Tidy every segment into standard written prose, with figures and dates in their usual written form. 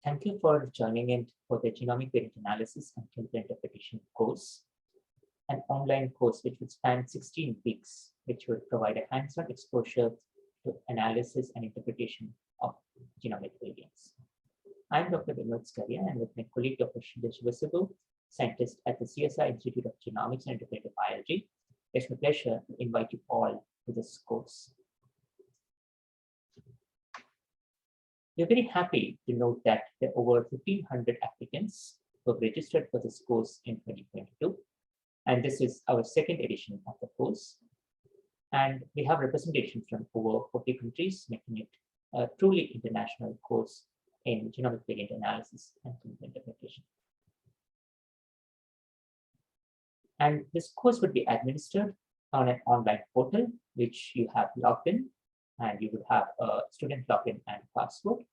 Thank you for joining in for the Genomic Variant Analysis and Clinical Interpretation course, an online course which would span 16 weeks, which would provide a hands-on exposure to analysis and interpretation of genomic variants. I'm Dr. Vinod Scaria, and with my colleague Dr. GVACI, scientist at the CSI Institute of Genomics and Integrative Biology. It's my pleasure to invite you all to this course. We're very happy to note that there are over 1,500 applicants who have registered for this course in 2022. And this is our second edition of the course. And we have representation from over 40 countries, making it a truly international course in genomic variant analysis and clinical interpretation. And this course would be administered on an online portal, which you have logged in, and you would have a student login and password.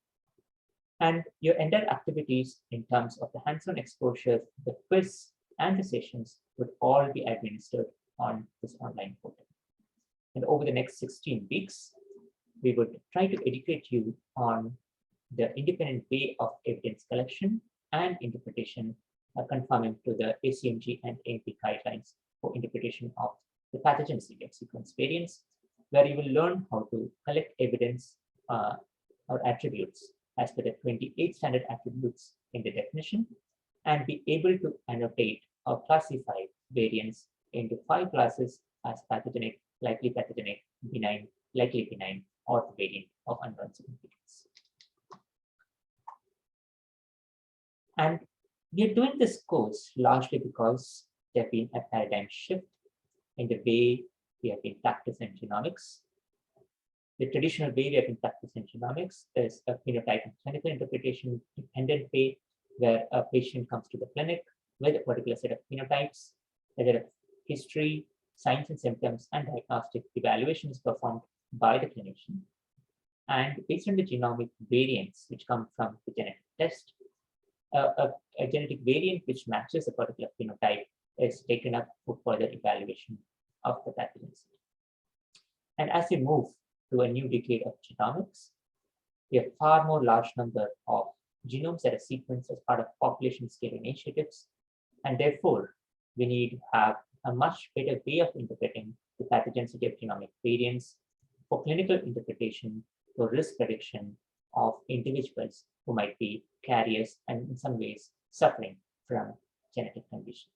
And your entire activities in terms of the hands-on exposure, the quiz, and the sessions would all be administered on this online portal. And over the next 16 weeks, we would try to educate you on the independent way of evidence collection and interpretation, conforming to the ACMG and AMP guidelines for interpretation of the pathogenicity of sequence variants, where you will learn how to collect evidence or attributes as per the 28 standard attributes in the definition, and be able to annotate or classify variants into 5 classes as pathogenic, likely pathogenic, benign, likely benign, or the variant of unknown significance. And we are doing this course largely because there has been a paradigm shift in the way we have been practicing genomics. The traditional way we have been practicing genomics is a phenotype and clinical interpretation dependent way, where a patient comes to the clinic with a particular set of phenotypes, whether a history, signs and symptoms, and diagnostic evaluation is performed by the clinician. And based on the genomic variants which come from the genetic test, a genetic variant which matches a particular phenotype is taken up for further evaluation of the pathogenicity. And as we move to a new decade of genomics, we have far more large number of genomes that are sequenced as part of population scale initiatives. And therefore, we need to have a much better way of interpreting the pathogenicity of genomic variants for clinical interpretation, for risk prediction of individuals who might be carriers and in some ways suffering from genetic conditions.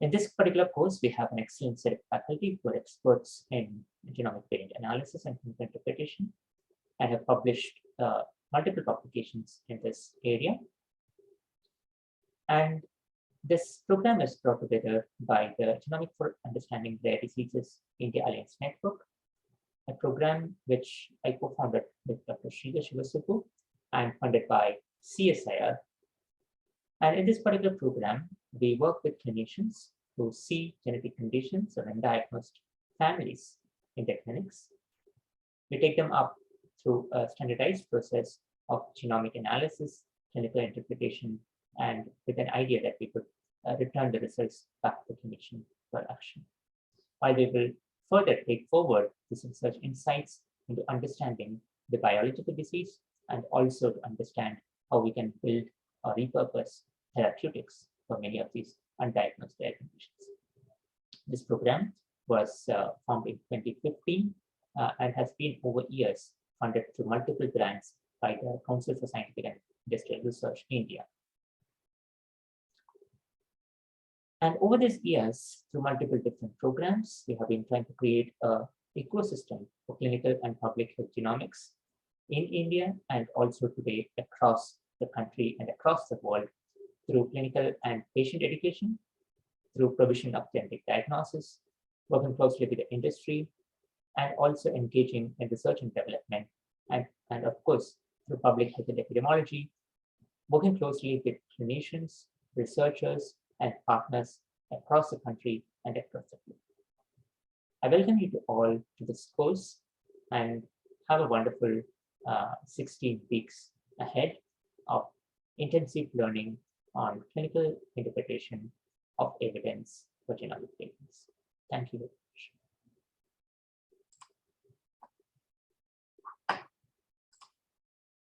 In this particular course, we have an excellent set of faculty who are experts in genomic variant analysis and clinical interpretation, and have published multiple publications in this area. And this program is brought together by the Genomic for Understanding Rare Diseases India Alliance Network, a program which I co-founded with Dr. GVACI and funded by CSIR. And in this particular program, we work with clinicians who see genetic conditions or undiagnosed families in their clinics. We take them up through a standardized process of genomic analysis, clinical interpretation, and with an idea that we could return the results back to the clinician for action. While we will further take forward this research insights into understanding the biology of the disease, and also to understand how we can build or repurpose therapeutics for many of these undiagnosed rare conditions. This program was formed in 2015 and has been over years funded through multiple grants by the Council for Scientific and Industrial Research India. And over these years, through multiple different programs, we have been trying to create an ecosystem for clinical and public health genomics in India, and also today across the country and across the world, through clinical and patient education, through provision of genetic diagnosis, working closely with the industry, and also engaging in research and development, and of course, through public health and epidemiology, working closely with clinicians, researchers, and partners across the country and across the globe. I welcome you all to this course, and have a wonderful 16 weeks ahead of intensive learning on clinical interpretation of evidence for genomic variants. Thank you.